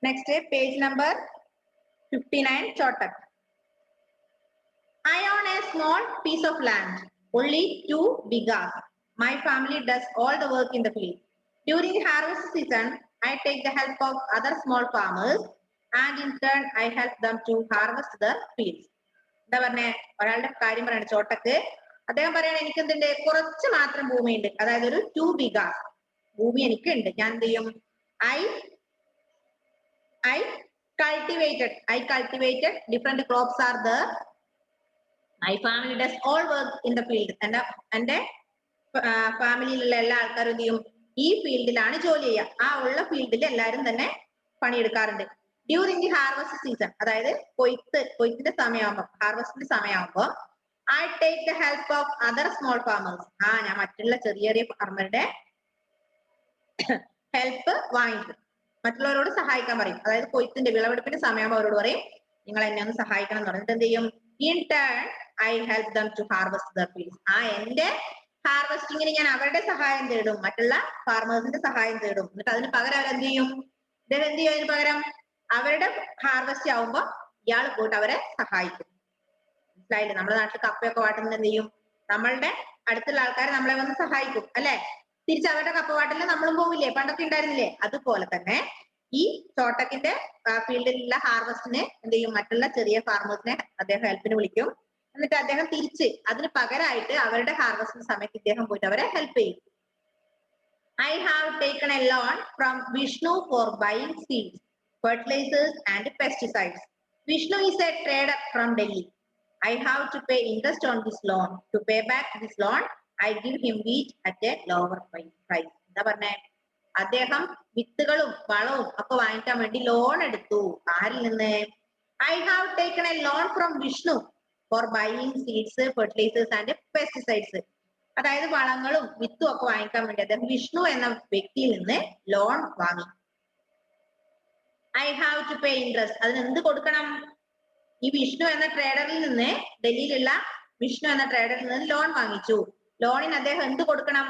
Next, page number 59, Chotak. I own a small piece of land, only 2 bighas. My family does all the work in the field. During harvest season, I take the help of other small farmers and in turn I help them to harvest the fields. എന്താ പറഞ്ഞേ, ഒരാളുടെ കാര്യം പറയാണ് ചോട്ടക്ക്. അദ്ദേഹം പറയാണ് എനിക്ക് എന്തുണ്ട്, കുറച്ച് മാത്രം ഭൂമിയുണ്ട്, അതായത് ഒരു 2 bighas ഭൂമി എനിക്ക് ഉണ്ട്. ഞാൻ എന്ത് ചെയ്യും, I cultivated different crops are there. My family does all work in the field. എന്റെ ഫാമിലിയിലുള്ള എല്ലാ ആൾക്കാരും എന്ത് ചെയ്യും, ഈ ഫീൽഡിലാണ് ജോലി ചെയ്യുക. ആ ഉള്ള ഫീൽഡിൽ എല്ലാവരും തന്നെ പണിയെടുക്കാറുണ്ട്. ഡ്യൂറിംഗ് ദി ഹാർവസ്റ്റ് സീസൺ, അതായത് കൊയ്ത്തിന്റെ സമയമാകുമ്പോ, ഹാർവസ്റ്റിന്റെ സമയമാകുമ്പോ I take the help of other small farmers. ഞാൻ മറ്റുള്ള ചെറിയ ചെറിയ ഫാർമറുടെ ഹെൽപ്പ് വാങ്ങിക്കും, മറ്റുള്ളവരോട് സഹായിക്കാൻ പറയും. അതായത് കൊയ്ത്തിന്റെ വിളവെടുപ്പിന്റെ സമയമാകുമ്പോൾ അവരോട് പറയും നിങ്ങൾ എന്നെ ഒന്ന് സഹായിക്കണം എന്ന് പറഞ്ഞിട്ട് എന്ത് ചെയ്യും, in turn I help them to harvest the fields. എന്റെ ഹാർവസ്റ്റിങ്ങിന് ഞാൻ അവരുടെ സഹായം തേടും, മറ്റുള്ള ഫാർമേഴ്സിന്റെ സഹായം തേടും. എന്നിട്ട് അതിന് പകരം അവരെന്ത് ചെയ്യും, ഇദ്ദേഹം എന്ത് ചെയ്യും, അതിന് പകരം അവരുടെ ഹാർവസ്റ്റ് ആവുമ്പോ ഇയാൾ പോയിട്ട് അവരെ സഹായിക്കും. മനസ്സിലായില്ലേ? നമ്മുടെ നാട്ടിൽ കപ്പയൊക്കെ വാട്ടുന്നത് എന്ത് ചെയ്യും, നമ്മളുടെ അടുത്തുള്ള ആൾക്കാർ നമ്മളെ വന്ന് സഹായിക്കും അല്ലെ. തിരിച്ച് അവരുടെ കപ്പ വാട്ടില് നമ്മളും പോവില്ലേ, പണ്ടൊക്കെ ഉണ്ടായിരുന്നില്ലേ? അതുപോലെ തന്നെ ഈ ചോട്ടക്കിന്റെ ഫീൽഡിലുള്ള ഹാർവസ്റ്റിന് എന്ത് ചെയ്യും, മറ്റുള്ള ചെറിയ ഫാർമേഴ്സിനെ അദ്ദേഹം ഹെൽപ്പിന് വിളിക്കും. എന്നിട്ട് അദ്ദേഹം തിരിച്ച് അതിന് പകരമായിട്ട് അവരുടെ ഹാർവസ്റ്റിന് സമയത്ത് ഇദ്ദേഹം പോയിട്ട് അവരെ ഹെൽപ്പ് ചെയ്യും. I have taken a loan from Vishnu for buying seeds, fertilizers and pesticides. Vishnu is a trader from Delhi. I have to pay interest on this loan. To pay back this loan, I give him wheat at a lower price. എന്താ പറഞ്ഞേ, അദ്ദേഹം വിത്തുകളും വളവും ഒക്കെ വാങ്ങിക്കാൻ വേണ്ടി loan എടുത്തു. ആരിൽ നിന്ന്? I have taken a loan from Vishnu for buying seeds, fertilizers and pesticides. അതായത് വളങ്ങളും വിത്തും ഒക്കെ വാങ്ങിക്കാൻ വേണ്ടി അദ്ദേഹം വിഷ്ണു എന്ന വ്യക്തിയിൽ നിന്ന് ലോൺ വാങ്ങി. I have to pay interest. അതിന് എന്ത് കൊടുക്കണം? ഈ വിഷ്ണു എന്ന ട്രേഡറിൽ നിന്ന്, ഡൽഹിയിലുള്ള വിഷ്ണു എന്ന ട്രേഡറിൽ നിന്ന് ലോൺ വാങ്ങിച്ചു. ലോണിന് അദ്ദേഹം എന്ത് കൊടുക്കണം?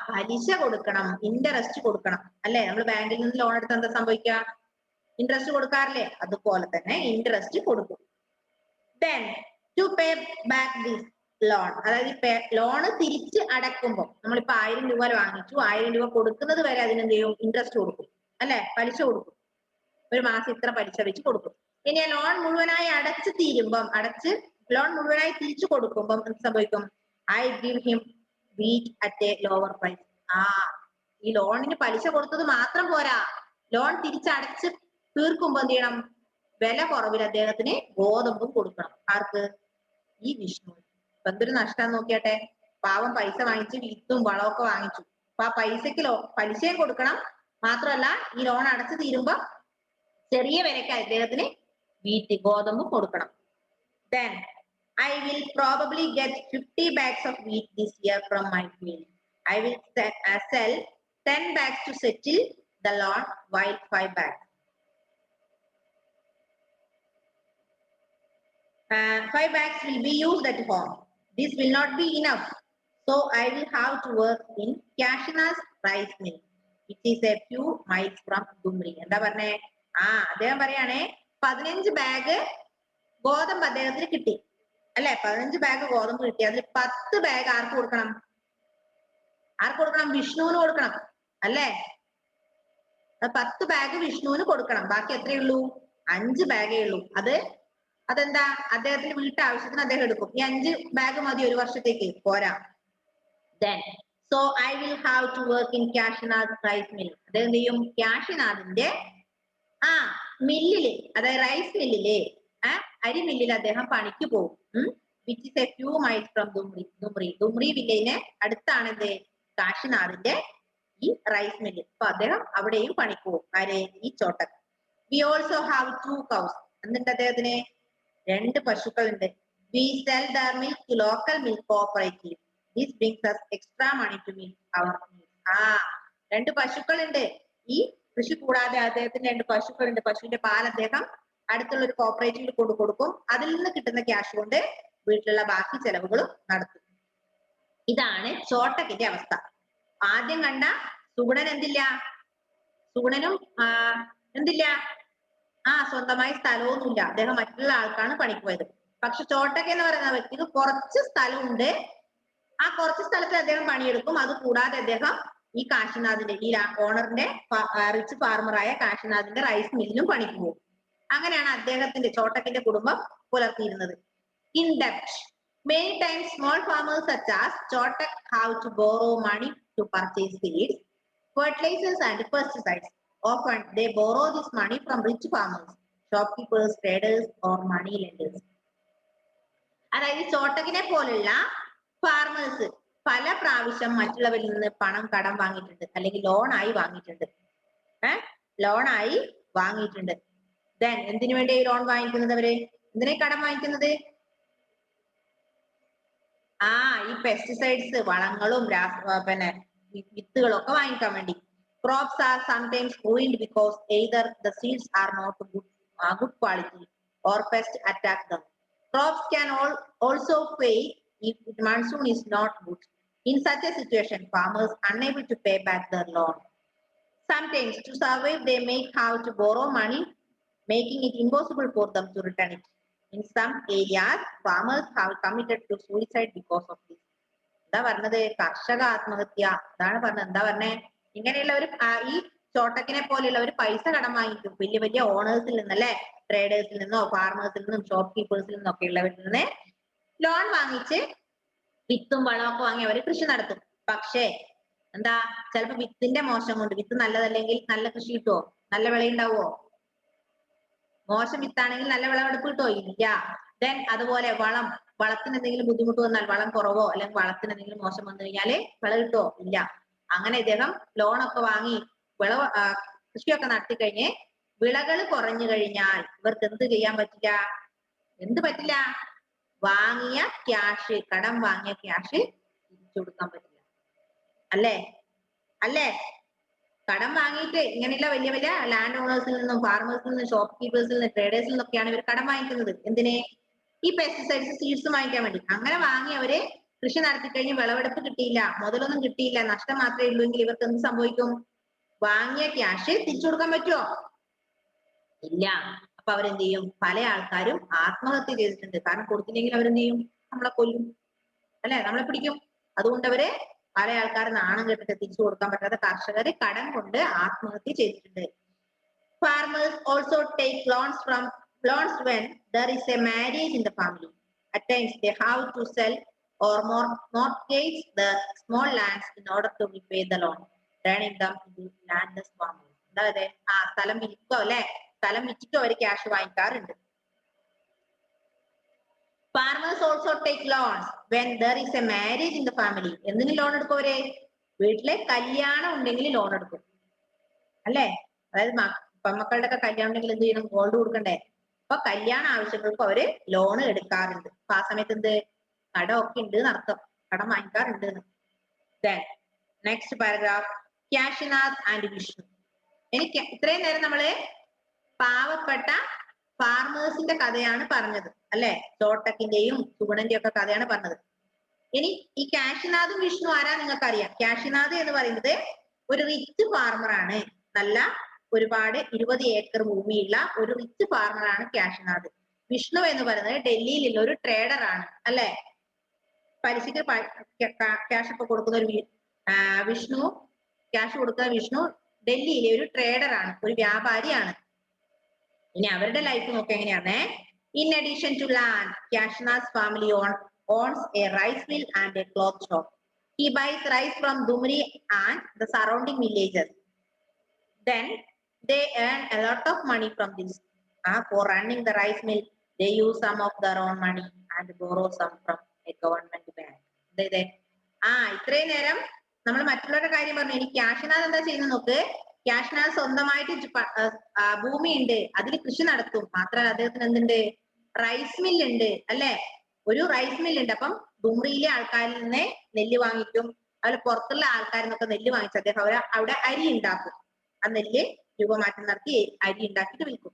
പലിശ കൊടുക്കണം, ഇൻട്രസ്റ്റ് കൊടുക്കണം അല്ലെ. നമ്മൾ ബാങ്കിൽ നിന്ന് ലോൺ എടുത്ത് എന്താ സംഭവിക്കുക, ഇൻട്രസ്റ്റ് കൊടുക്കാറില്ലേ? അതുപോലെ തന്നെ ഇൻട്രസ്റ്റ് കൊടുക്കും. Then to pay back this loan, അതായത് ലോണ് തിരിച്ച് അടക്കുമ്പോ നമ്മളിപ്പോ 1000 രൂപ വാങ്ങിച്ചു, 1000 രൂപ കൊടുക്കുന്നത് വരെ അതിനെന്ത് ചെയ്യും, ഇൻട്രസ്റ്റ് കൊടുക്കും അല്ലെ, പലിശ കൊടുക്കും. ഒരു മാസം ഇത്ര പലിശ വെച്ച് കൊടുക്കും. ഇനി ആ ലോൺ മുഴുവനായി അടച്ച് തീരുമ്പം, ലോൺ മുഴുവനായി തിരിച്ചു കൊടുക്കുമ്പം എന്ത് സംഭവിക്കും? I give him wheat at a lower price. ഈ ലോണിന് പലിശ കൊടുത്തത് മാത്രം പോരാ, ലോൺ തിരിച്ചടച്ച് തീർക്കുമ്പോ എന്ത് ചെയ്യണം, വില കുറവിൽ അദ്ദേഹത്തിന് ഗോതമ്പും കൊടുക്കണം. ആർക്ക്? ഈ വിഷ്ണു. എന്തൊരു നഷ്ടം നോക്കിയാട്ടെ. പാവം പൈസ വാങ്ങിച്ച് വിത്തും വളമൊക്കെ വാങ്ങിച്ചു, അപ്പൊ ആ പൈസക്ക് പലിശയും കൊടുക്കണം, മാത്രമല്ല ഈ ലോൺ അടച്ചു തീരുമ്പോ ചെറിയ വിലക്ക് അദ്ദേഹത്തിന് ഗോതമ്പും കൊടുക്കണം. Then I will probably get 50 bags of wheat this year from my field. I will sell 10 bags to settle the loan, while 5 bags. 5 bags will be used at home. This will not be enough, so I will have to work in Kashina's rice mill, which is a few miles from Dumri. എന്താ പറഞ്ഞേ? അദ്ദേഹം പറയാണേ 15 bag ഗോതമ്പ് അദ്ദേഹത്തിന് കിട്ടി അല്ലെ. 15 bag ഗോതമ്പ് കിട്ടി. അതിൽ 10 ബാഗ് ആർക്ക് കൊടുക്കണം? വിഷ്ണുവിന് കൊടുക്കണം അല്ലെ. 10 ബാഗ് വിഷ്ണുവിന് കൊടുക്കണം. ബാക്കി എത്രയുള്ളൂ? 5 ബാഗേ ഉള്ളൂ. അതെന്താ, അദ്ദേഹത്തിന്റെ വീട്ടാവശ്യത്തിന് അദ്ദേഹം എടുക്കും. ഈ 5 ബാഗ് മതി ഒരു വർഷത്തേക്ക്, പോരാ. Then so I will have to work in Kashina's rice mill. അദ്ദേഹം എന്ത് ചെയ്യും? കാശിനാഥിന്റെ മില്ലില്, അതായത് റൈസ് മില്ലില്, അരി മില്ലിൽ അദ്ദേഹം പണിക്ക് പോകും. which is a few miles from Dumri വില്ലേജിന് അടുത്താണ് എന്ത്? കാശിനാഥിന്റെ ഈ റൈസ് മില്ല്. അപ്പൊ അദ്ദേഹം അവിടെയും പണിക്ക് പോകും. ഈ ചോട്ടക്ക്. We also have 2 cows. എന്നിട്ട് അദ്ദേഹത്തിന് 2 പശുക്കളുണ്ട്. We sell their milk to local milk cooperative. This brings us extra money to meet our needs. 2 പശുക്കളുണ്ട്. ഈ കൃഷി കൂടാതെ അദ്ദേഹത്തിന് 2 പശുക്കളുണ്ട്. പശുവിന്റെ പാൽ അദ്ദേഹം അടുത്തുള്ള ഒരു കോപ്പറേറ്റീവിൽ കൊടുക്കും. അതിൽ നിന്ന് കിട്ടുന്ന ക്യാഷ് കൊണ്ട് വീട്ടിലുള്ള ബാക്കി ചെലവുകളും നടത്തും. ഇതാണ് ചോട്ടക്കിന്റെ അവസ്ഥ. ആദ്യം കണ്ട സുഗുണൻ എന്തില്ല? സുഗുണനും എന്തില്ല, സ്വന്തമായി സ്ഥലമൊന്നുമില്ല. അദ്ദേഹം മറ്റുള്ള ആൾക്കാണ് പണിക്ക് പോയത്. പക്ഷെ ചോട്ടക്ക് എന്ന് പറയുന്ന വ്യക്തിക്ക് കുറച്ച് സ്ഥലമുണ്ട്. ആ കുറച്ച് സ്ഥലത്ത് അദ്ദേഹം പണിയെടുക്കും. അത് കൂടാതെ അദ്ദേഹം ഈ കാശിനാഥിന്റെ, ഈ ഓണറിന്റെ, റിച്ച് ഫാർമറായ കാശിനാഥിന്റെ റൈസ് മില്ലിലും പണിക്ക് പോകും. അങ്ങനെയാണ് അദ്ദേഹത്തിന്റെ, ചോട്ടക്കിന്റെ കുടുംബം പുലർത്തിയിരുന്നത്. In depth, many times small farmers such as Chotak have to borrow money to purchase seeds, fertilizers and pesticides. Often they borrow this money from rich farmers, shopkeepers, traders or money lenders. അതായത് ചോട്ടക്കിനെ പോലുള്ള farmers പല പ്രാവശ്യം മറ്റുള്ളവരിൽ നിന്ന് പണം കടം വാങ്ങിയിട്ടുണ്ട്, അല്ലെങ്കിൽ ലോണായി വാങ്ങിയിട്ടുണ്ട്. ലോണായി വാങ്ങിയിട്ടുണ്ട്. ദെൻ എന്തിനു വേണ്ടി ലോൺ വാങ്ങിക്കുന്നത്? അവര് എന്തിനാ കടം വാങ്ങിക്കുന്നത്? ഈ പെസ്റ്റിസൈഡ്സ്, വളങ്ങളും പിന്നെ വിത്തുകളും ഒക്കെ വാങ്ങിക്കാൻ വേണ്ടി. Crops are sometimes ruined because either the seeds are not good quality or pests attack them. Crops can also fail if the monsoon is not good. In such a situation, farmers unable to pay back their loan. Sometimes to survive they may have to borrow money, making it impossible for them to return it. In some areas, farmers have committed to suicide because of this. എന്താ പറഞ്ഞത്? കർഷക ആത്മഹത്യ. അതാണ് പറഞ്ഞത്. എന്താ പറഞ്ഞേ? ഇങ്ങനെയുള്ളവർ, ഈ ചോട്ടക്കിനെ പോലെയുള്ളവർ പൈസ കടം വാങ്ങിക്കും വലിയ വലിയ ഓണേഴ്സിൽ നിന്നല്ലേ, ട്രേഡേഴ്സിൽ നിന്നോ ഫാർമേഴ്സിൽ നിന്നും ഷോപ്പ് കീപ്പേഴ്സിൽ നിന്നൊക്കെ ഉള്ളവരിൽ നിന്ന് ലോൺ വാങ്ങിച്ച് വിത്തും വളമൊക്കെ വാങ്ങി അവർ കൃഷി നടത്തും. പക്ഷേ എന്താ, ചിലപ്പോ വിത്തിന്റെ മോശം കൊണ്ട്, വിത്ത് നല്ലതല്ലെങ്കിൽ നല്ല കൃഷി കിട്ടുമോ? നല്ല വിളയുണ്ടാവോ? മോശം വിത്താണെങ്കിൽ നല്ല വിളവെടുപ്പ് കിട്ടുമോ? ഇല്ല. ദെൻ അതുപോലെ വളത്തിന് എന്തെങ്കിലും ബുദ്ധിമുട്ട് വന്നാൽ, വളം കുറവോ അല്ലെങ്കിൽ വളത്തിന് എന്തെങ്കിലും മോശം വന്നു കഴിഞ്ഞാല് വിള കിട്ടുമോ? ഇല്ല. അങ്ങനെ ഇദ്ദേഹം ലോണൊക്കെ വാങ്ങി കൃഷിയൊക്കെ നടത്തിക്കഴിഞ്ഞ് വിളകൾ കുറഞ്ഞു കഴിഞ്ഞാൽ ഇവർക്ക് എന്ത് ചെയ്യാൻ പറ്റില്ല? എന്ത് പറ്റില്ല? വാങ്ങിയ ക്യാഷ്, കടം വാങ്ങിയ ക്യാഷ് തിരിച്ചു കൊടുക്കാൻ പറ്റില്ല. അല്ലേ? കടം വാങ്ങിയിട്ട് ഇങ്ങനെയുള്ള വലിയ വലിയ ലാൻഡ് ഓണേഴ്സിൽ നിന്നും ഫാർമേഴ്സിൽ നിന്നും ഷോപ്പ് കീപ്പേഴ്സിൽ നിന്നും ട്രേഡേഴ്സിൽ നിന്നൊക്കെയാണ് ഇവർ കടം വാങ്ങിക്കുന്നത്. എന്തിനെ? ഈ പെസ്റ്റിസൈഡ്സ്, സീഡ്സ് വാങ്ങിക്കാൻ വേണ്ടി. അങ്ങനെ വാങ്ങി അവര് കൃഷി നടത്തി കഴിഞ്ഞ് വിളവെടുപ്പ് കിട്ടിയില്ല, മുതലൊന്നും കിട്ടിയില്ല, നഷ്ടം മാത്രമേ ഉള്ളൂ എങ്കിൽ ഇവർക്ക് എന്ത് സംഭവിക്കും? വാങ്ങിയ ക്യാഷ് തിരിച്ചു കൊടുക്കാൻ പറ്റുമോ? ഇല്ല. അപ്പൊ അവരെന്ത് ചെയ്യും? പല ആൾക്കാരും ആത്മഹത്യ ചെയ്തിട്ടുണ്ട്. കാരണം കൊടുത്തില്ലെങ്കിൽ അവരെന്ത് ചെയ്യും? നമ്മളെ കൊല്ലും, അല്ലെ? നമ്മളെ പിടിക്കും. അതുകൊണ്ട് അവര് പല ആൾക്കാർ നാണം കെട്ടിട്ട് തിരിച്ചു കൊടുക്കാൻ പറ്റാത്ത കർഷകര് കടം കൊണ്ട് ആത്മഹത്യ ചെയ്തിട്ടുണ്ട്. Farmers also take loans when there is a marriage in the family. At times they have to sell or mortgage the small lands in order to repay the loan, turning them into landless farmers. അതായത് സ്ഥലം വിൽക്കോ, അല്ലെ? സ്ഥലം വിറ്റിട്ടോ അവര് cash വാങ്ങിക്കാറുണ്ട്. Farmers also take loans when there is a marriage in the family. എന്തിന് loan എടുക്കും അവര്? വീട്ടിലെ കല്യാണം ഉണ്ടെങ്കിൽ ലോൺ എടുക്കും, അല്ലെ? അതായത് പെൺമക്കളുടെ ഒക്കെ കല്യാണം ഉണ്ടെങ്കിൽ എന്ത് ചെയ്യണം? ഗോൾഡ് കൊടുക്കണ്ടേ? അപ്പൊ കല്യാണ ആവശ്യങ്ങൾക്കും അവര് ലോൺ എടുക്കാറുണ്ട്. അപ്പൊ ആ സമയത്ത് എന്ത് കടമൊക്കെ ഉണ്ട് എന്നർത്ഥം, കടം വാങ്ങിക്കാറുണ്ട്. Next paragraph, Kashinath and Vishnu. എനിക്ക് ഇത്രയും നേരം നമ്മള് പാവപ്പെട്ട ഫാർമേഴ്സിന്റെ കഥയാണ് പറഞ്ഞത്, അല്ലെ? ചോട്ടക്കിന്റെയും സുഗുണന്റെയും ഒക്കെ കഥയാണ് പറഞ്ഞത്. ഇനി ഈ കാശിനാഥും വിഷ്ണു ആരാ നിങ്ങൾക്ക് അറിയാം. കാശിനാഥ് എന്ന് പറയുന്നത് ഒരു റിച്ച് ഫാർമറാണ്. നല്ല ഒരുപാട് 20 ഏക്കർ ഭൂമിയുള്ള ഒരു റിച്ച് ഫാർമറാണ് കാശിനാഥ്. വിഷ്ണു എന്ന് പറയുന്നത് ഡൽഹിയിലുള്ള ഒരു ട്രേഡർ ആണ്, അല്ലെ? പലിശക്ക് ക്യാഷ് ഒക്കെ കൊടുക്കുന്ന ഒരു വിഷ്ണു, ക്യാഷ് കൊടുക്കുന്ന വിഷ്ണു ഡൽഹിയിലെ ഒരു ട്രേഡർ ആണ്, ഒരു വ്യാപാരിയാണ്. ഇനി അവരുടെ ലൈഫ് നോക്കി എങ്ങനെയാണേ. In addition to land, Kashinath's family owns a rice mill and a cloth shop. He buys rice from Dumri and the surrounding villages. Then they earn a lot of money from this. For running the rice mill, they use some of their own money and borrow some from a government bank. ഇത്രയും നേരം നമ്മൾ മറ്റുള്ളവരുടെ കാര്യം പറഞ്ഞു. ഇനി കാശിനാഥ് എന്താ ചെയ്യുന്നത് നോക്ക്. കാശിനാഥ് സ്വന്തമായിട്ട് ഭൂമി ഉണ്ട്, അതിൽ കൃഷി നടത്തും. മാത്രമല്ല അദ്ദേഹത്തിന് എന്തുണ്ട്? റൈസ് മില്ല് ഉണ്ട്, അല്ലെ? ഒരു റൈസ് മില്ല് ഉണ്ട്. അപ്പം ഡുംറിയിലെ ആൾക്കാരിൽ നിന്ന് നെല്ല് വാങ്ങിക്കും, അതുപോലെ പുറത്തുള്ള ആൾക്കാരിൽ നിന്നൊക്കെ നെല്ല് വാങ്ങിച്ച് അദ്ദേഹം അവിടെ അരി ഉണ്ടാക്കും. ആ നെല്ല് രൂപമാറ്റം നടത്തി അരി ഉണ്ടാക്കിയിട്ട് വിൽക്കും.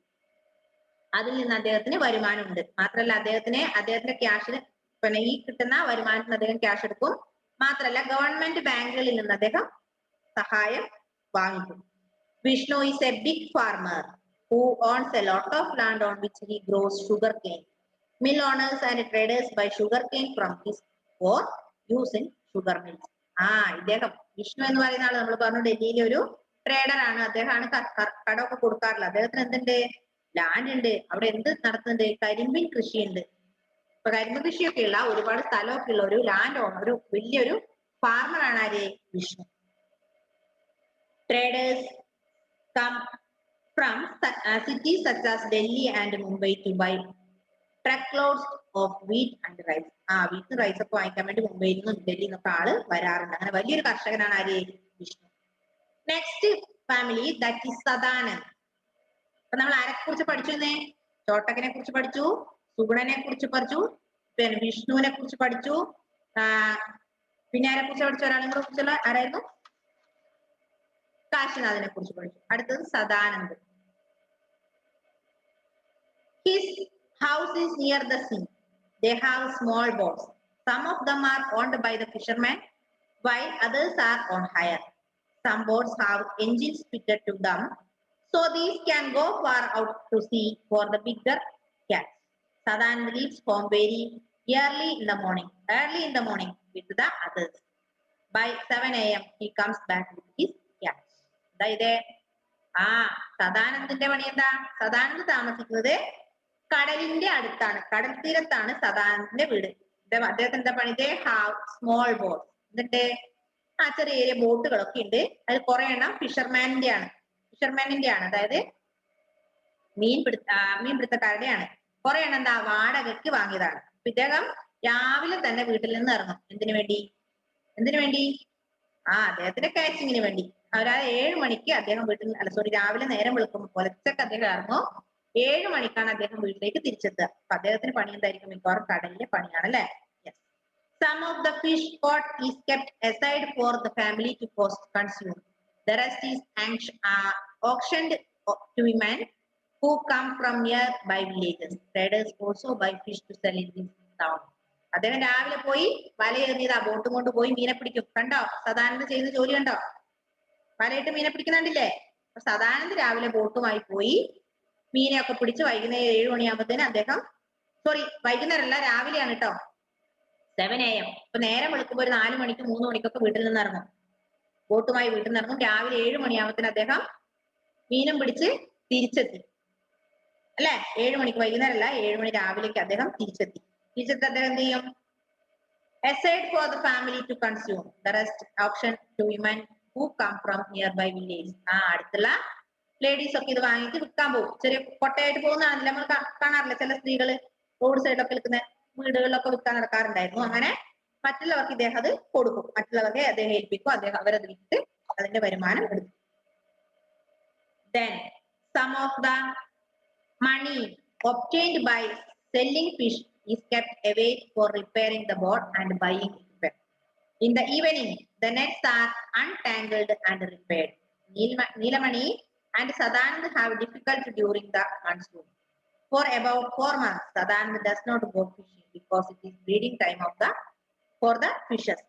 അതിൽ നിന്ന് അദ്ദേഹത്തിന് വരുമാനമുണ്ട്. മാത്രമല്ല അദ്ദേഹത്തിന്റെ ക്യാഷിന്, പിന്നെ ഈ കിട്ടുന്ന വരുമാനത്തിന് അദ്ദേഹം ക്യാഷ് എടുക്കും. മാത്രമല്ല ഗവൺമെന്റ് ബാങ്കുകളിൽ നിന്ന് അദ്ദേഹം സഹായം വാങ്ങിക്കും. Vishnu is a big farmer who owns a lot of land on which he grows sugarcane. Mill owners and traders buy sugarcane from his for use in sugar mills. ഇദ്ദേഹം വിഷ്ണു എന്ന് പറയുന്ന ആള് നമ്മൾ പറഞ്ഞു ഡൽഹിയിലെ ഒരു ട്രേഡർ ആണ്. അദ്ദേഹമാണ് കടമൊക്കെ കൊടുക്കാറുള്ളത്. അദ്ദേഹത്തിന് എന്തുണ്ട്? ലാൻഡ് ഉണ്ട്. അവിടെ എന്ത് നടത്തുന്നുണ്ട്? കരിമ്പിൻ കൃഷിയുണ്ട്. അപ്പൊ കരിമ്പ് കൃഷിയൊക്കെ ഉള്ള ഒരുപാട് സ്ഥലമൊക്കെ ഉള്ള ഒരു ലാൻഡ് ഓണർ, ഒരു വലിയൊരു ഫാർമർ ആണ് ആര്? Vishnu. Traders come from cities such as Delhi and Mumbai to buy truckloads of wheat and rice. വീറ്റും റൈസ് ഒക്കെ വാങ്ങിക്കാൻ വേണ്ടി മുംബൈയിൽ നിന്നും ഡൽഹിയിൽ നിന്നൊക്കെ ആള് വരാറുണ്ട്. അങ്ങനെ വലിയൊരു കർഷകനാണ് ആര്? Vishnu. Next family that is Sadanand. അപ്പൊ നമ്മൾ ആരെ കുറിച്ച് പഠിച്ചു? ചോട്ടകനെ കുറിച്ച് പഠിച്ചു, സുഗുണനെ കുറിച്ച് പഠിച്ചു, പിന്നെ വിഷ്ണുവിനെ കുറിച്ച് പഠിച്ചു. പിന്നെ ആരെ കുറിച്ച് പഠിച്ചു? ഒരാളെ കുറിച്ചുള്ള ആരായിരുന്നു? കാശിനാഥിനെ കുറിച്ച് പഠിച്ചു. അടുത്തത് Sadanand. His house is near the sea. They have small boats. Some of them are owned by the fishermen, while others are on hire. Some boats have engines fitted to them, so these can go far out to sea for the bigger cats. Sadanand leaves home very early in the morning with the others. By 7 a.m. he comes back with his cats. അതായത് സദാനന്ദിന്റെ പണി എന്താ? സദാനന്ദ് താമസിക്കുന്നത് കടലിന്റെ അടുത്താണ്, കടൽ തീരത്താണ് സദാനന്ദിന്റെ വീട്. അദ്ദേഹത്തിന് എന്താ പണി? Have small boat. എന്നിട്ട് ചെറിയ ചെറിയ ബോട്ടുകളൊക്കെ ഉണ്ട്. അതിൽ കുറെ എണ്ണം ഫിഷർമാനിന്റെ ആണ്. അതായത് മീൻപിടുത്തക്കാരുടെയാണ്. കുറെ എണ്ണം എന്താ? വാടകയ്ക്ക് വാങ്ങിയതാണ്. ഇദ്ദേഹം രാവിലെ തന്നെ വീട്ടിൽ നിന്ന് ഇറങ്ങും. എന്തിനു വേണ്ടി? അദ്ദേഹത്തിന്റെ കാച്ചിങ്ങിന് വേണ്ടി. അതായത് 7 മണിക്ക് അദ്ദേഹം രാവിലെ നേരം വെളുക്കുമ്പോൾ പുലർച്ചക്ക് അദ്ദേഹം ഇറങ്ങും. 7 മണിക്കാണ് അദ്ദേഹം വീട്ടിലേക്ക് തിരിച്ചെത്തുക. അപ്പൊ അദ്ദേഹത്തിന് പണി എന്തായിരിക്കും? മിക്കവാറും കടലിലെ പണിയാണ് അല്ലെ? Some of the fish caught is kept aside for the family to consume. The rest is auctioned to women who come from nearby villages. Traders also buy fish to sell in this town. അദ്ദേഹം രാവിലെ പോയി വലയെറിഞ്ഞതാ, ബോട്ടും കൊണ്ട് പോയി മീനെ പിടിക്കും. കണ്ടോ സദാനന്ദ് ചെയ്യുന്ന ജോലി? കണ്ടോ? വലയിട്ട് മീനെ പിടിക്കുന്നുണ്ടില്ലേ? അപ്പൊ സദാനന്ദ് രാവിലെ ബോട്ടുമായി പോയി മീനെയൊക്കെ പിടിച്ച് വൈകുന്നേരം 7 മണിയാകുമ്പോഴത്തേന് അദ്ദേഹം, വൈകുന്നേരമല്ല രാവിലെയാണ് കേട്ടോ, 7 AM. ഇപ്പൊ നേരം വെളുക്കുമ്പോൾ ഒരു 4 മണിക്ക് 3 മണിക്കൊക്കെ വീട്ടിൽ നിന്ന് ഇറങ്ങും. ബോട്ടുമായി വീട്ടിൽ നിന്ന് ഇറങ്ങും. രാവിലെ 7 മണിയാകുമ്പോഴത്തേന് അദ്ദേഹം മീനും പിടിച്ച് തിരിച്ചെത്തി അല്ലെ? 7 മണിക്ക്, വൈകുന്നേരമല്ല 7 മണി രാവിലേക്ക് അദ്ദേഹം തിരിച്ചെത്തി അദ്ദേഹം എന്ത് ചെയ്യും? Aside for the family to consume. The rest auction to women who come from nearby village. അടുത്തുള്ള ലേഡീസ് ഒക്കെ ഇത് വാങ്ങിയിട്ട് വിൽക്കാൻ പോകും. ചെറിയ കൊട്ടയായിട്ട് പോകുന്നതാണല്ലോ നമ്മൾ കാണാറില്ല. ചില സ്ത്രീകള് റോഡ് സൈഡിലൊക്കെ വിൽക്കുന്ന വീടുകളിലൊക്കെ വിൽക്കാൻ നടക്കാറുണ്ടായിരുന്നു. അങ്ങനെ മറ്റുള്ളവർക്ക് ഇദ്ദേഹം അത് കൊടുക്കും. മറ്റുള്ളവരെ അദ്ദേഹം ഏൽപ്പിക്കും. അവരത് വിറ്റ് അതിന്റെ വരുമാനം എടുക്കും. Then some of the money obtained by selling fish is kept away for repairing the boat and buying equipment. In the evening, the nets are untangled and repaired. Neelamani and Sadanand have difficulty during the monsoon. For about 4 months, Sadanand does not go fishing because it is breeding time for the fishes.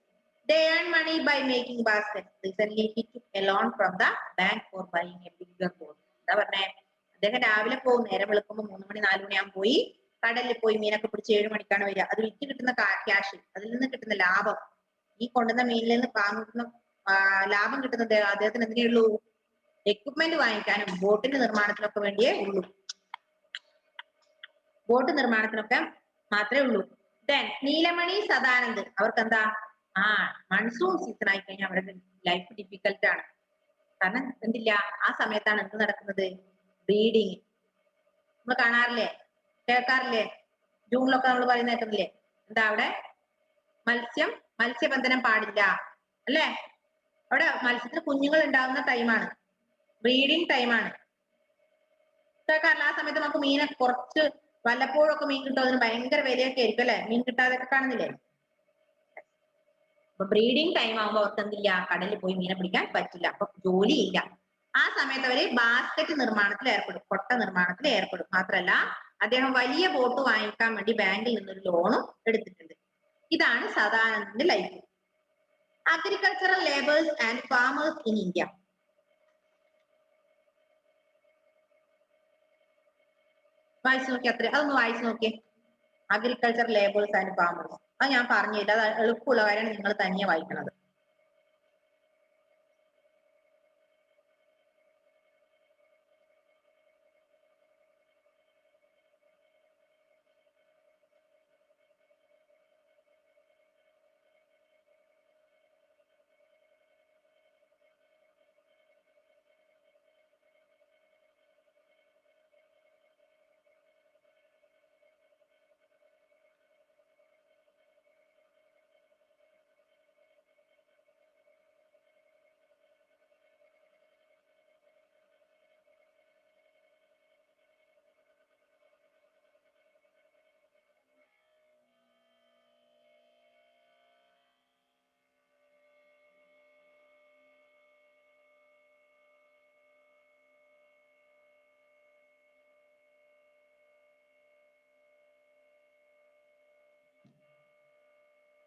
They earn money by making baskets. Recently, he took a loan from the bank for buying a bigger boat. എന്താ പറഞ്ഞേ? അദ്ദേഹം രാവിലെ പോകും. നേരം വെളുക്കുമ്പോൾ 3 മണി 4 മണിയാകുമ്പോൾ പോയി കടലിൽ പോയി മീനൊക്കെ പിടിച്ച് 7 മണിക്കാണ് വരിക. അത് വിറ്റ് കിട്ടുന്ന ക്യാഷ്, അതിൽ നിന്ന് കിട്ടുന്ന ലാഭം, ഈ കൊണ്ടുവന്ന മീനിൽ നിന്ന് വാങ്ങുന്ന ലാഭം കിട്ടുന്നത് അദ്ദേഹത്തിന് എന്തിനേ ഉള്ളൂ? എക്വിപ്മെന്റ് വാങ്ങിക്കാനും ബോട്ടിന്റെ നിർമ്മാണത്തിനൊക്കെ വേണ്ടിയേ ഉള്ളൂ. ബോട്ട് നിർമ്മാണത്തിനൊക്കെ മാത്രമേ ഉള്ളൂ. ദെൻ നീലമണി, സദാനന്ദ് അവർക്ക് എന്താ? മൺസൂൺ സീസൺ ആയി കഴിഞ്ഞാൽ അവരുടെ ലൈഫ് ഡിഫിക്കൽട്ട് ആണ്. കാരണം എന്തില്ല, ആ സമയത്താണ് എന്ത് നടക്കുന്നത്? ബ്രീഡിങ്. നമ്മൾ കാണാറില്ലേ, കേൾക്കാറില്ലേ? ജൂണിലൊക്കെ നമ്മൾ പറയുന്ന കേൾക്കുന്നില്ലേ? എന്താ അവിടെ? മത്സ്യബന്ധനം പാടില്ല അല്ലെ? അവിടെ മത്സ്യത്തിന് കുഞ്ഞുങ്ങൾ ഉണ്ടാവുന്ന ടൈമാണ്, ബ്രീഡിങ് ടൈമാണ്. കേൾക്കാറില്ല? ആ സമയത്ത് നമുക്ക് മീനെ കുറച്ച് വല്ലപ്പോഴൊക്കെ മീൻ കിട്ടും. അതിന് ഭയങ്കര വിലയൊക്കെ ആയിരിക്കും അല്ലെ? മീൻ കിട്ടാതൊക്കെ കാണുന്നില്ലേ? അപ്പൊ ബ്രീഡിങ് ടൈം ആകുമ്പോൾ അവർക്ക് എന്തില്ല? കടലിൽ പോയി മീനെ പിടിക്കാൻ പറ്റില്ല. അപ്പൊ ജോലിയില്ല. ആ സമയത്ത് അവര് ബാസ്ക്കറ്റ് നിർമ്മാണത്തിൽ ഏർപ്പെടും, കൊട്ട നിർമ്മാണത്തിൽ ഏർപ്പെടും. മാത്രല്ല അദ്ദേഹം വലിയ ബോട്ട് വാങ്ങിക്കാൻ വേണ്ടി ബാങ്കിൽ നിന്നൊരു ലോണും എടുത്തിട്ടുണ്ട്. ഇതാണ് സദാനന്ദിന്റെ life. Agricultural labourers and farmers in India. വായിച്ചു നോക്കി അത്ര അതൊന്ന് വായിച്ചു നോക്കിയേ. Agriculture labourers and farmers. അത് ഞാൻ പറഞ്ഞില്ല, അത് എളുപ്പമുള്ള കാര്യമാണ്, നിങ്ങൾ തനിയെ വായിക്കണത്.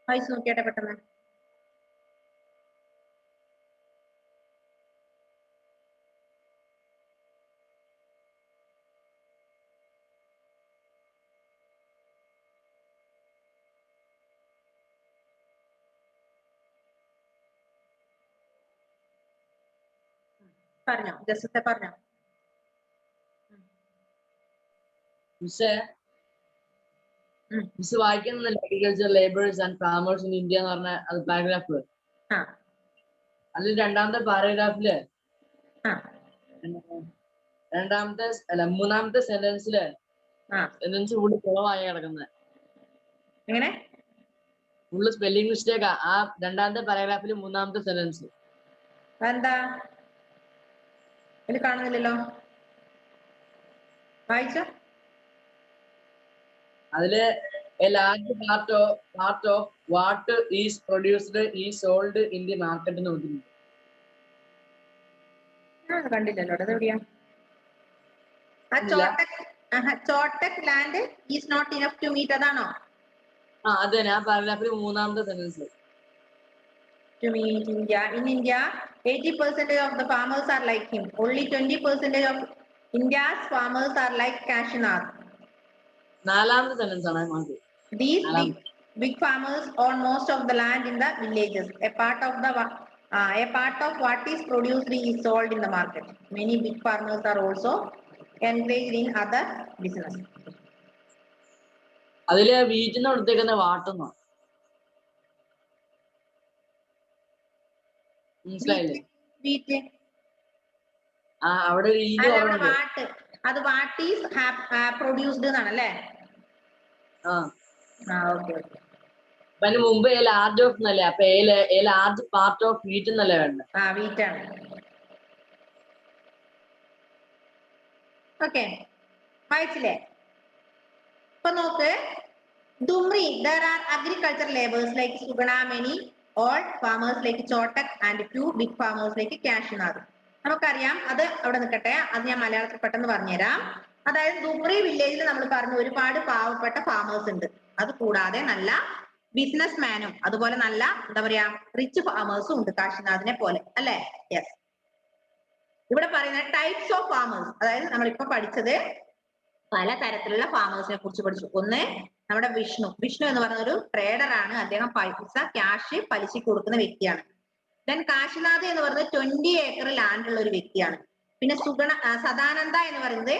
വായിച്ചു നോക്കിയാട്ടെ പെട്ടെന്ന്. പറഞ്ഞോ, ജസ്റ്റ് പറഞ്ഞോ. മിസ് വായിക്കുന്നില്ല agriculture labourers and farmers in India എന്ന് പറഞ്ഞ അത് പാരഗ്രാഫ്. അതിൽ രണ്ടാമത്തെ പാരഗ്രാഫില് മൂന്നാമത്തെ സെന്റൻസില് സെന്റൻസ് ഫുള്ള് കുറവായി കിടക്കുന്നത്. എങ്ങനെ? ഫുള്ള് സ്പെല്ലിംഗ് മിസ്റ്റേക്കാ ആ രണ്ടാമത്തെ പാരഗ്രാഫില് മൂന്നാമത്തെ സെന്റൻസ്. എന്താ ഇതിൽ കാണുന്നില്ലല്ലോ, വായിച്ചോ. അതില് a large part of what is produced is sold in the market എന്ന് നോക്കുന്നു. കണ്ടില്ലല്ലോ, അതെവിടെയാ? Chotak land is not enough to meet, അതാണോ? അത് തന്നെ ആ പാരഗ്രാഫിൽ മൂന്നാമത്തെ sentence. To meet India. In India, 80% of the farmers are like him. Only 20% of India's farmers are like Kashinath. നാലാമത്തെ സെന്റൻസ് ആണ്. These big farmers own most of the land in the villages. A part of what is produced is sold in the market. Many big farmers are also engaged in other business. അതില് വീട്ടിന്ന് കൊടുത്തേക്കുന്ന വാട്ടെന്നോ മനസ്സിലായില്ലേ? Wheat അവിടെ what, അത് what is produced എന്നാണല്ലേ? Okay. അതിന് മുമ്പ് large of എന്നല്ലേ, അപ്പൊ large part of wheat എന്നല്ലേ വേണ്ട? വീറ്റാണ്. ഓക്കെ, വായിച്ചില്ലേ? ഇപ്പൊ നോക്ക്, Dumri, there are agriculture laborers like Sugana, many old farmers like Chotak and few big farmers like Kashinath. നമുക്കറിയാം, അത് അവിടെ നിൽക്കട്ടെ, അത് ഞാൻ മലയാളത്തിൽ പെട്ടെന്ന് പറഞ്ഞുതരാം. അതായത് ദുംറി വില്ലേജിൽ നമ്മൾ പറഞ്ഞു ഒരുപാട് പാവപ്പെട്ട ഫാമേഴ്സ് ഉണ്ട്, അത് കൂടാതെ നല്ല ബിസിനസ് മാനും അതുപോലെ നല്ല എന്താ പറയാ റിച്ച് ഫാമേഴ്സും ഉണ്ട് കാശിനാഥിനെ പോലെ, അല്ലെ? യെസ്. ഇവിടെ പറയുന്ന ടൈപ്സ് ഓഫ് ഫാമേഴ്സ്, അതായത് നമ്മളിപ്പോ പഠിച്ചത് പല തരത്തിലുള്ള ഫാമേഴ്സിനെ കുറിച്ച് പഠിച്ചു. ഒന്ന് നമ്മുടെ വിഷ്ണു എന്ന് പറയുന്ന ഒരു ട്രേഡർ ആണ്. അദ്ദേഹം ക്യാഷ് പലിശക്ക് കൊടുക്കുന്ന വ്യക്തിയാണ്. ദെൻ കാശിനാഥ് എന്ന് പറയുന്നത് 20 ഏക്കർ ലാൻഡ് ഉള്ള ഒരു വ്യക്തിയാണ്. പിന്നെ സദാനന്ദ എന്ന് പറയുന്നത്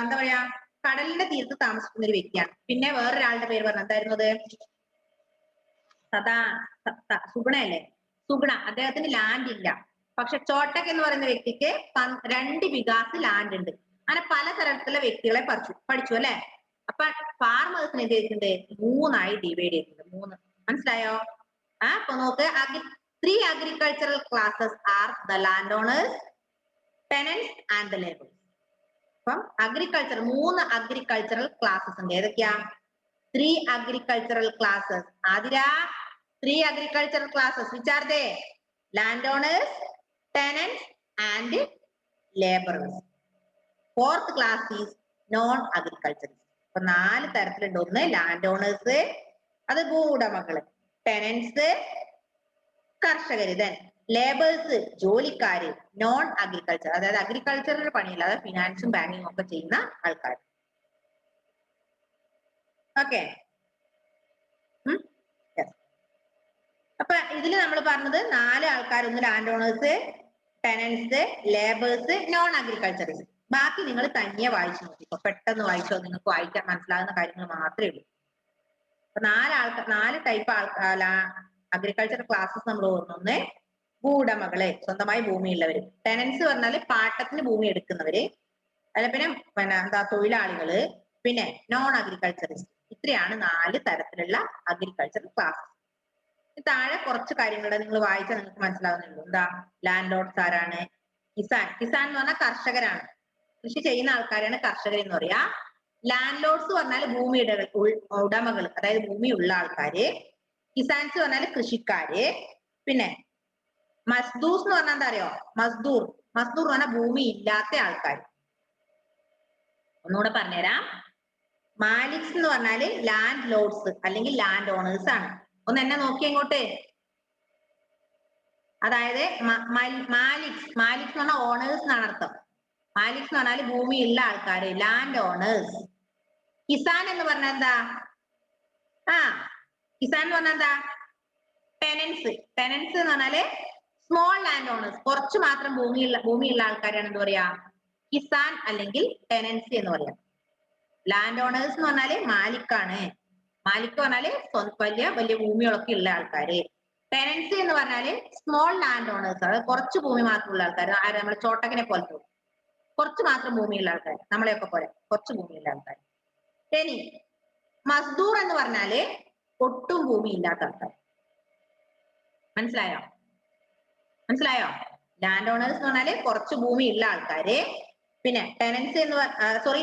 എന്താ പറയാ കടലിന്റെ തീരത്ത് താമസിക്കുന്ന ഒരു വ്യക്തിയാണ്. പിന്നെ വേറൊരാളുടെ പേര് പറഞ്ഞ എന്തായിരുന്നത്? സുഗുണ അല്ലേ? സുഗുണ, അദ്ദേഹത്തിന് ലാൻഡ് ഇല്ല. പക്ഷെ ചോട്ടക് എന്ന് പറയുന്ന വ്യക്തിക്ക് 2 വികാസ് ലാൻഡ് ഉണ്ട്. അങ്ങനെ പലതരത്തിലുള്ള വ്യക്തികളെ പഠിച്ചു അല്ലെ? അപ്പൊ ഫാർമേഴ്സിന് എന്ത് ചെയ്തിട്ടുണ്ട്? 3 ഡിവൈഡ് ചെയ്തിട്ടുണ്ട്. 3, മനസ്സിലായോ? അപ്പൊ നോക്ക്, 3 agricultural classes are the landowners, tenants and the laborers. അപ്പം അഗ്രികൾച്ചർ 3 agricultural classes ഉണ്ട്. ഏതൊക്കെയാ? 3 agricultural classes. Athira, 3 agricultural classes. Which are they? Landowners, tenants and laborers. 4th class is non-agricultural. അപ്പൊ 4 തരത്തിലുണ്ട്. ഒന്ന് ലാൻഡ് ഓണേഴ്സ്, അത് ഭൂവുടമകള്. ടെനൻസ്, കർഷകര്. ലേബേഴ്സ് ജോലിക്കാര്, നോൺ അഗ്രികൾച്ചർ അതായത് അഗ്രികൾച്ചറിന്റെ പണിയല്ലാതെ ഫിനാൻസും ബാങ്കിങ്ങും ഒക്കെ ചെയ്യുന്ന ആൾക്കാർ. ഓക്കെ. അപ്പൊ ഇതിൽ നമ്മൾ പറഞ്ഞത് 4 ആൾക്കാർ, ഒന്ന് land owners, tenants, labours, non agriculturist. ബാക്കി നിങ്ങൾ തനിയെ വായിച്ചു നോക്കിക്കോ, പെട്ടെന്ന് വായിച്ചോ, നിങ്ങൾക്ക് വായിക്കാൻ മനസ്സിലാകുന്ന കാര്യങ്ങൾ മാത്രമേ ഉള്ളൂ. അപ്പൊ 4 ടൈപ്പ് അഗ്രികൾച്ചർ ക്ലാസ്സസ് നമ്മൾ ഓർമ്മ. ഭൂവുടമകള്, സ്വന്തമായി ഭൂമിയുള്ളവര്. ടെനൻസ് പറഞ്ഞാല് പാട്ടത്തിന് ഭൂമി എടുക്കുന്നവര്. അല്ല പിന്നെ എന്താ തൊഴിലാളികള്, പിന്നെ നോൺ അഗ്രികൾച്ചറിസ്റ്റ്. ഇത്രയാണ് 4 തരത്തിലുള്ള അഗ്രികൾച്ചർ ക്ലാസ്. താഴെ കുറച്ച് കാര്യങ്ങളുടെ നിങ്ങൾ വായിച്ചാൽ നിങ്ങൾക്ക് മനസ്സിലാവുന്നുള്ളൂ. എന്താ ലാൻഡ് ലോഡ്സ് ആരാണ്? കിസാൻ. കിസാൻ എന്ന് പറഞ്ഞാൽ കർഷകരാണ്, കൃഷി ചെയ്യുന്ന ആൾക്കാരാണ് കർഷകർ എന്ന് പറയാ. ലാൻഡ് ലോഡ്സ് പറഞ്ഞാൽ ഭൂമിയുടെ ഉടമകൾ, അതായത് ഭൂമിയുള്ള ആൾക്കാര്. കിസാൻസ് പറഞ്ഞാൽ കൃഷിക്കാര്. പിന്നെ മസ്ദൂസ് എന്ന് പറഞ്ഞാൽ എന്താ അറിയോ? മസ്ദൂർ എന്ന് പറഞ്ഞാൽ ഭൂമി ഇല്ലാത്ത ആൾക്കാർ. ഒന്നുകൂടെ പറഞ്ഞുതരാം. മാലിക്സ് എന്ന് പറഞ്ഞാല് ലാൻഡ് ലോഡ്സ് അല്ലെങ്കിൽ ലാൻഡ് ഓണേഴ്സ് ആണ്. ഒന്ന് എന്നെ നോക്കി ഇങ്ങോട്ട്. അതായത് മാലിക്സ് എന്ന് പറഞ്ഞാൽ ഓണേഴ്സ് എന്നാണ് അർത്ഥം. മാലിക്സ് എന്ന് പറഞ്ഞാൽ ഭൂമിയുള്ള ആൾക്കാര്, ലാൻഡ് ഓണേഴ്സ്. കിസാൻ എന്ന് പറഞ്ഞാൽ എന്താ? കിസാൻ എന്ന് പറഞ്ഞാൽ എന്താ? ടെനൻസ് എന്ന് പറഞ്ഞാല് സ്മോൾ ലാൻഡ് ഓണേഴ്സ്, കുറച്ച് മാത്രം ഭൂമിയുള്ള ആൾക്കാരാണ് എന്ത് പറയാ? കിസാൻ അല്ലെങ്കിൽ ടെനൻസി എന്ന് പറയാം. ലാൻഡ് ഓണേഴ്സ് എന്ന് പറഞ്ഞാല് മാലിക്കാണ്. മാലിക് പറഞ്ഞാല് വലിയ ഭൂമികളൊക്കെ ഉള്ള ആൾക്കാര്. ടെനൻസി എന്ന് പറഞ്ഞാല് സ്മോൾ ലാൻഡ് ഓണേഴ്സ്, അതായത് കുറച്ച് ഭൂമി മാത്രമുള്ള ആൾക്കാർ. നമ്മളെ ചോട്ടക്കിനെ പോലത്തെ കുറച്ച് മാത്രം ഭൂമിയുള്ള ആൾക്കാർ, നമ്മളെയൊക്കെ പോലെ കുറച്ച് ഭൂമിയുള്ള ആൾക്കാർ. ഇനി മസ്ദൂർ എന്ന് പറഞ്ഞാല് ഒട്ടും ഭൂമി ഇല്ലാത്ത ആൾക്കാർ. മനസ്സിലായോ? ലാൻഡ് ഓണേഴ്സ് എന്ന് പറഞ്ഞാല് കുറച്ച് ഭൂമി ഉള്ള ആൾക്കാര്. പിന്നെ ടെനൻസി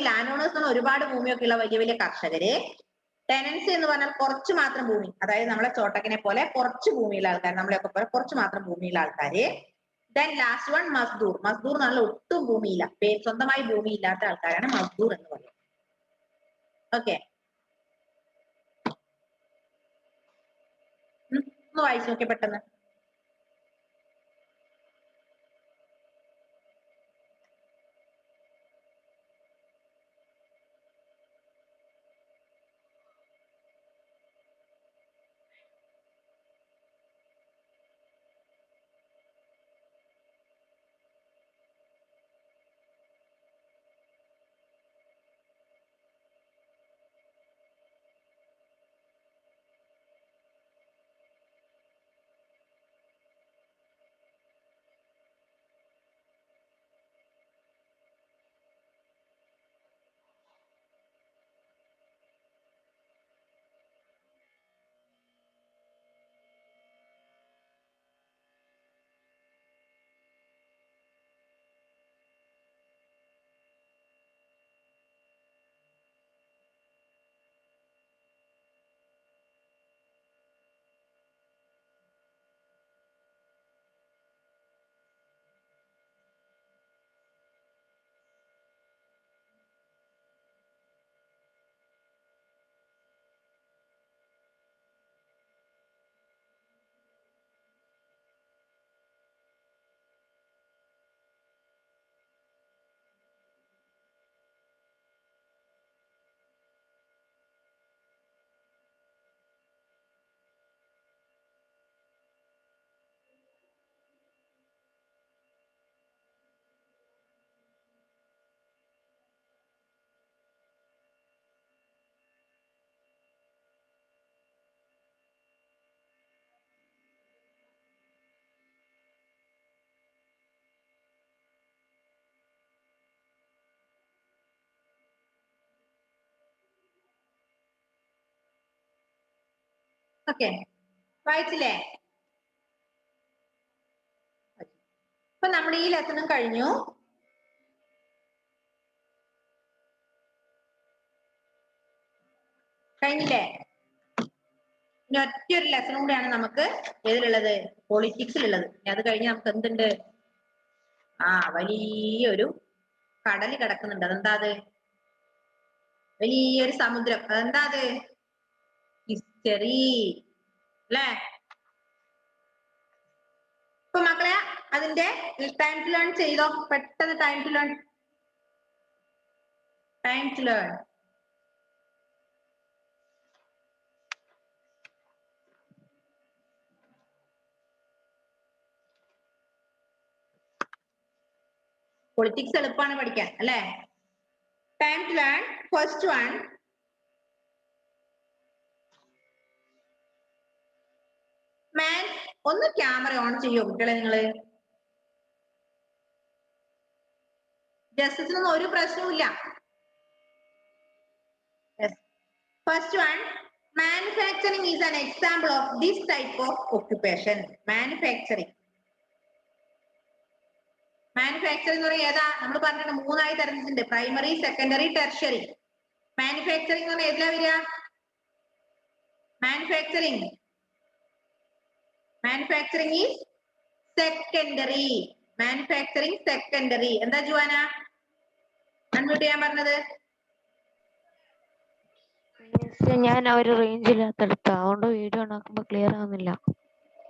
ലാൻഡ് ഓണേഴ്സ് എന്ന് പറഞ്ഞാൽ ഒരുപാട് ഭൂമിയൊക്കെ ഉള്ള വലിയ വലിയ കർഷകര്. ടെനൻസി എന്ന് പറഞ്ഞാൽ കുറച്ച് മാത്രം ഭൂമി, അതായത് നമ്മളെ ചോട്ടക്കിനെ പോലെ കുറച്ച് ഭൂമിയുള്ള ആൾക്കാർ, നമ്മളെയൊക്കെ പോലെ കുറച്ച് മാത്രം ഭൂമിയുള്ള ആൾക്കാര്. ദെൻ ലാസ്റ്റ് വൺ മസ്ദൂർ. മസ്ദൂർ എന്ന് പറഞ്ഞാൽ ഒട്ടും ഭൂമിയില്ല, സ്വന്തമായി ഭൂമി ഇല്ലാത്ത ആൾക്കാരാണ് മസ്ദൂർ എന്ന് പറയുന്നത്. ഓക്കെ, ഒന്ന് വായിച്ചു നോക്കിയ പെട്ടെന്ന്. ഓക്കെ, വായിച്ചില്ലേ? അപ്പൊ നമ്മുടെ ഈ ലെസണും കഴിഞ്ഞു. കഴിഞ്ഞില്ലേ? ഇനി ഒറ്റയൊരു ലെസൺ കൂടെയാണ് നമുക്ക് ഏതിലുള്ളത്? പൊളിറ്റിക്സിലുള്ളത്. അത് കഴിഞ്ഞ് നമുക്ക് എന്തുണ്ട്? വലിയൊരു കടല് കിടക്കുന്നുണ്ട്. അതെന്താ അത്? വലിയൊരു സമുദ്രം. അതെന്താ അത്? ഹിസ്റ്ററി അല്ലേ? ഇപ്പൊ മക്കളെ അതിന്റെ ടൈം ടു ലേൺ ചെയ്തോ, പെട്ടെന്ന് ടൈം ടു ലേൺ. പൊളിറ്റിക്സ് എളുപ്പമാണ് പഠിക്കാൻ അല്ലേ? Time to learn. First one, man. ഒന്ന് ക്യാമറ ഓൺ ചെയ്യോ കുട്ടികളെ നിങ്ങള്? ജസ്റ്റിസിനൊന്നും ഒരു പ്രശ്നവുമില്ല. First one, manufacturing is an example of this type of occupation. Manufacturing എന്ന് പറയുന്നത് ഏതാ? നമ്മൾ പറഞ്ഞിട്ടുണ്ട് മൂന്നായി തരംതിരിച്ചിട്ടുണ്ട്, പ്രൈമറി, സെക്കൻഡറി, ടെർഷ്യറി. മാനുഫാക്ചറിങ് എന്ന് പറഞ്ഞാൽ ഏതിലാ വരിക? Manufacturing is secondary. എന്താ ജുവാന അൺമ്യൂട്ട് ചെയ്യാൻ പറഞ്ഞത്? ഞാൻ ഒരു റേഞ്ച് ഇല്ലാത്തടുത്ത, അതുകൊണ്ട് വീഡിയോ ഉണ്ടാക്കുമ്പോ ക്ലിയർ ആവുന്നില്ല.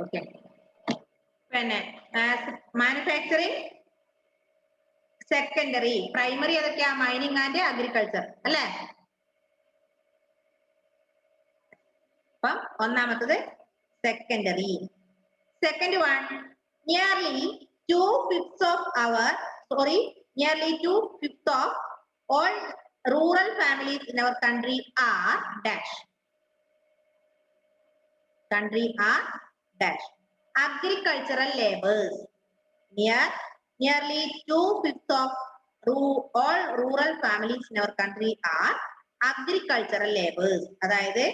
ഓക്കെ, പിന്നെ മാനുഫാക്ചറിങ് സെക്കൻഡറി. പ്രൈമറി ഏതൊക്കെയാ? മൈനിങ് ആൻഡ് അഗ്രികൾച്ചർ അല്ലേ? അപ്പം ഒന്നാമത്തത് secondary. Second one, nearly 2/5 of all rural families in our country are dash. Agricultural laborers. Nearly 2/5 of all rural families in our country are agricultural laborers. അതായത്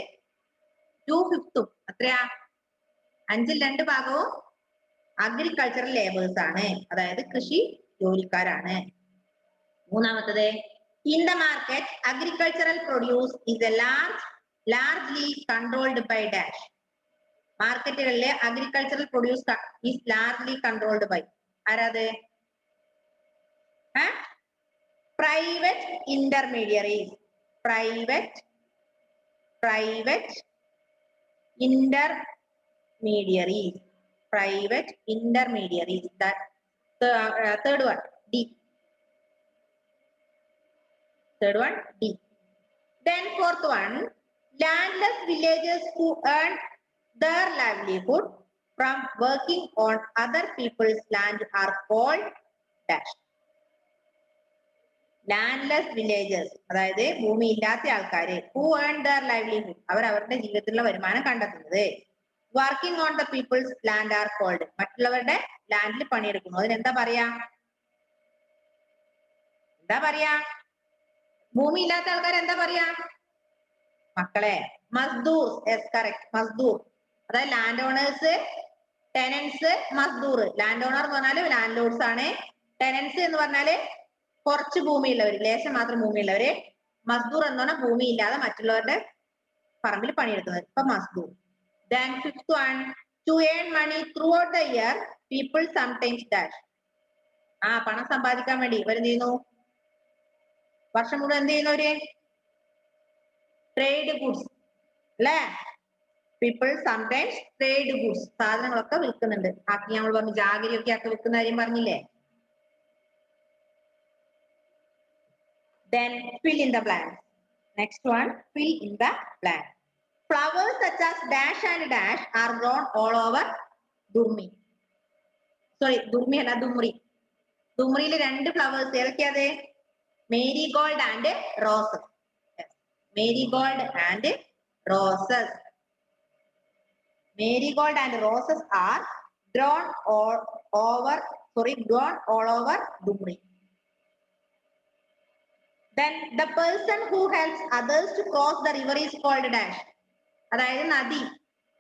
2/5 അത്രയാ, 2/5 agricultural labours ആണ്, അതായത് കൃഷി ജോലിക്കാരാണ്. മൂന്നാമത്തത്, in the market agricultural produce is a largely controlled by dash. മാർക്കറ്റുകളിലെ agricultural produce is largely controlled by ആരാത്? Private intermediaries. Private intermediaries. That third one, D. Then fourth one, landless villagers who earn their livelihood from working on other people's land are called dash. Landless villagers, അതായത് ഭൂമി ഇല്ലാത്ത ആൾക്കാര്, who earn their livelihood, അവർ അവരുടെ ജീവിതത്തിലുള്ള വരുമാനം കണ്ടെത്തുന്നത്. Working on the people's land are called, മറ്റുള്ളവരുടെ ലാൻഡിൽ പണിയെടുക്കുന്നു, അതിനെന്താ പറയാ? ഭൂമി ഇല്ലാത്ത ആൾക്കാർ എന്താ പറയാ മക്കളെ? മസ്ദൂർ. യെസ്, കറക്റ്റ്, മസ്ദൂർ. അതായത് ലാൻഡ് ഓണേഴ്സ്, ടെനൻസ്, മസ്ദൂർ. ലാൻഡ് ഓണർ എന്ന് പറഞ്ഞാല് ലാൻഡ് ലോഡ്സ് ആണ്. ടെനൻസ് എന്ന് പറഞ്ഞാല് കുറച്ച് ഭൂമിയുള്ളവര്, ലേശം മാത്രം ഭൂമിയുള്ളവര്. മസ്ദൂർ എന്ന് പറഞ്ഞാൽ ഭൂമി ഇല്ലാതെ മറ്റുള്ളവരുടെ പറമ്പിൽ പണിയെടുക്കുന്നത്, ഇപ്പൊ മസ്ദൂർ. Then fifth one, to earn money throughout the year, people sometimes dash. പണം സമ്പാദിക്കാൻ വേണ്ടി ഇവർ എന്ത് ചെയ്യുന്നു? വർഷം മുഴുവൻ എന്ത് ചെയ്യുന്നവര്? ട്രേഡ് ഗുഡ്സ് അല്ലേ? പീപ്പിൾ സംടൈംസ് ട്രേഡ് ഗുഡ്സ്, സാധനങ്ങളൊക്കെ വിൽക്കുന്നുണ്ട്. ആക്കി നമ്മൾ പറഞ്ഞു, ജാഗരിയൊക്കെ ആക്കി വിൽക്കുന്ന കാര്യം പറഞ്ഞില്ലേ? Then fill in the blank. Next one, fill in the blank. Flowers such as dash and dash are grown all over Durmi. Durmi അല്ല, ദുമ്രി. ദുമ്രിയില് 2 ഫ്ലവേഴ്സ് ഏതൊക്കെയാത്? Marigold and roses. Marigold and roses are grown all over Dumri. Then the person who helps others to cross the river is called dash. അതായത് നദി.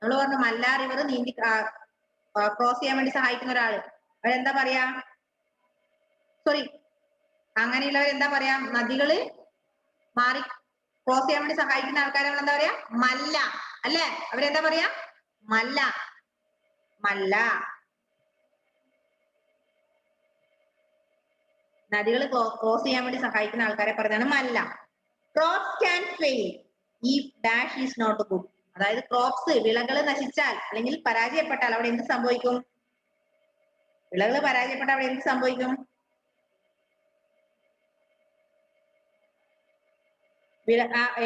നമ്മൾ പറഞ്ഞു മല്ല river നീന്തി cross ചെയ്യാൻ വേണ്ടി സഹായിക്കുന്ന ഒരാള്, അവരെന്താ പറയാ? അങ്ങനെയുള്ളവർ എന്താ പറയാ? നദികള് മാറി ക്രോസ് ചെയ്യാൻ വേണ്ടി സഹായിക്കുന്ന ആൾക്കാരെ നമ്മൾ എന്താ പറയാ? മല്ല അല്ലെ? അവരെന്താ പറയാ? മല്ല. നദികൾ ക്രോസ് ചെയ്യാൻ വേണ്ടി സഹായിക്കുന്ന ആൾക്കാരെ പറഞ്ഞാണ് മല്ല. Crops can fail if dash is not good. അതായത് ക്രോപ്സ്, വിളകൾ നശിച്ചാൽ അല്ലെങ്കിൽ പരാജയപ്പെട്ടാൽ അവിടെ എന്ത് സംഭവിക്കും? വിളകൾ പരാജയപ്പെട്ട അവിടെ എന്ത് സംഭവിക്കും?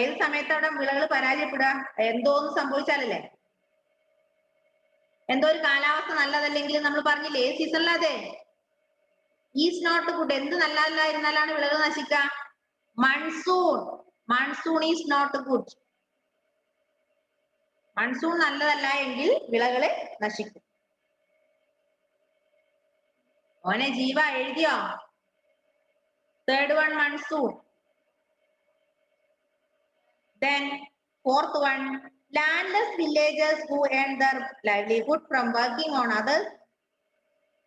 ഏത് സമയത്ത് അവിടെ വിളകൾ പരാജയപ്പെടുക? എന്തോന്ന് സംഭവിച്ചാലല്ലേ? എന്തോ ഒരു കാലാവസ്ഥ നല്ലതല്ലെങ്കിൽ നമ്മൾ പറഞ്ഞില്ലേ ഏത് സീസണിലതെ ഈസ് നോട്ട് ഗുഡ്. എന്ത് നല്ലതല്ലായിരുന്നാലാണ് വിളകൾ നശിക്കുക? Monsoon. Monsoon is not good. Monsoon നല്ലതല്ല എങ്കിൽ വിളകള് നശിക്കും. ഓനെ ജീവ എഴുതിയോ? Third one monsoon. Then fourth one, landless villagers who earn their livelihood from working on other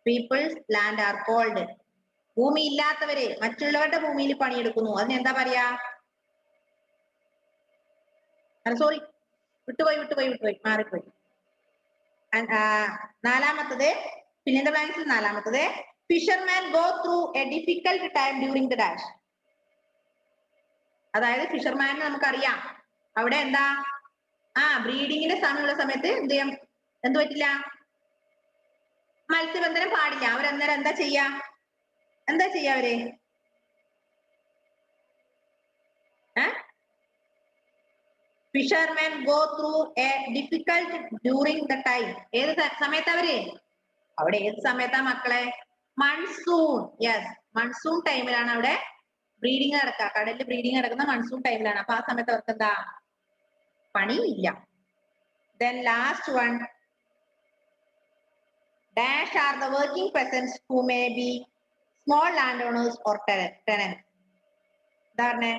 people's land are called. ഭൂമി ഇല്ലാത്തവരെ മറ്റുള്ളവരുടെ ഭൂമിയിൽ പണിയെടുക്കുന്നു, അതിന് എന്താ പറയാ? സോറി, വിട്ടുപോയി മാറിപ്പോയി. നാലാമത്തത് പിന്നെന്താ ബ്ലാങ്ക്സിൽ നാലാമത്തത്, fisherman go through A difficult time during the dash. അതായത് ഫിഷർമാനെ നമുക്കറിയാം അവിടെ എന്താ ബ്രീഡിങ്ങിന്റെ സമയമുള്ള സമയത്ത് എന്ത് പറ്റില്ല, മത്സ്യബന്ധനം പാടില്ല. അവരന്നേരം എന്താ ചെയ്യാ അവര്? Fisherman go through A difficult during the time. ഏത് സമയത്താ അവര്? അവിടെ ഏത് സമയത്താ മക്കളെ? മൺസൂൺ. യെസ്, മൺസൂൺ ടൈമിലാണ് അവിടെ ബ്രീഡിങ് നടക്കുക. കടലിൽ ബ്രീഡിങ് നടക്കുന്ന മൺസൂൺ ടൈമിലാണ്. അപ്പൊ ആ സമയത്ത് അവർക്ക് എന്താ പണിയില്ല. Then last one, dash are the working peasants who may be small landowners or tenants. എന്താണ്?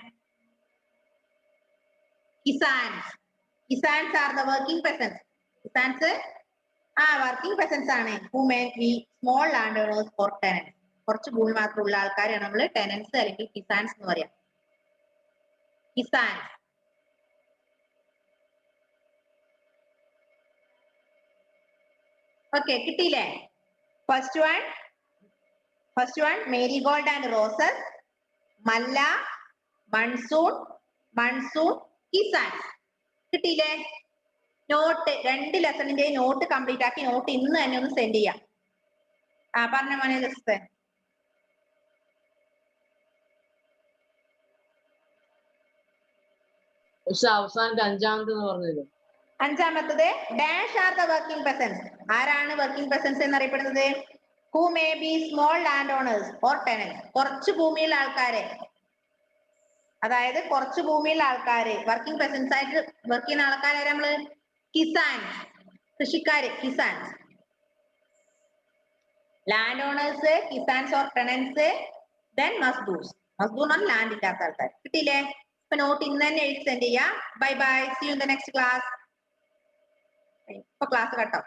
Kisans are the working peasants. Kisans working peasants ആണ്. Who may be small landowners or tenants. കുറച്ച് ഭൂമി മാത്രമുള്ള ആൾക്കാരെയാണ് നമ്മൾ ടെനൻസ് അല്ലെങ്കിൽ കിസാൻസ് എന്ന് പറയാം. കിസാൻസ്. ഓക്കെ, കിട്ടിയില്ലേ? First one marigold and roses, മല്ല, മൺസൂൺ, കിസാൻസ്. കിട്ടിയില്ലേ? നോട്ട് 2 ലെസണിന്റെ നോട്ട് കംപ്ലീറ്റ് ആക്കി നോട്ട് ഇന്ന് തന്നെ ഒന്ന് സെൻഡ് ചെയ്യാം. പറഞ്ഞ മോനെ ജസ്റ്റ്. അവസാനത്തെ അഞ്ചാമത്തെന്ന് പറഞ്ഞത്. അഞ്ചാമത്തത് dash are the working peasants. ആരാണ് വർക്കിംഗ് പെസൻസ് എന്നറിയപ്പെടുന്നത്? Who may be small land owners or tenants. കുറച്ച് ഭൂമിയുള്ള ആൾക്കാരെ, അതായത് കുറച്ച് ഭൂമിയുള്ള ആൾക്കാര് വർക്കിംഗ് പെസൻസ് ആയിട്ട് വർക്ക് ചെയ്യുന്ന ആൾക്കാരെ നമ്മള് കിസാൻസ്, കൃഷിക്കാര്, kisans. Land owners, kisans or tenants, then mazdoors. Mazdoor ആണ് ലാൻഡ് ഇല്ലാത്ത ആൾക്കാർ. കിട്ടിയില്ലേ? ഇപ്പൊ നോട്ട് ഇന്ന് തന്നെ എഴുതി സെൻഡ് ചെയ്യാം. Bye bye, see you in the next class. ഇപ്പൊ ക്ലാസ് കട്ടോ.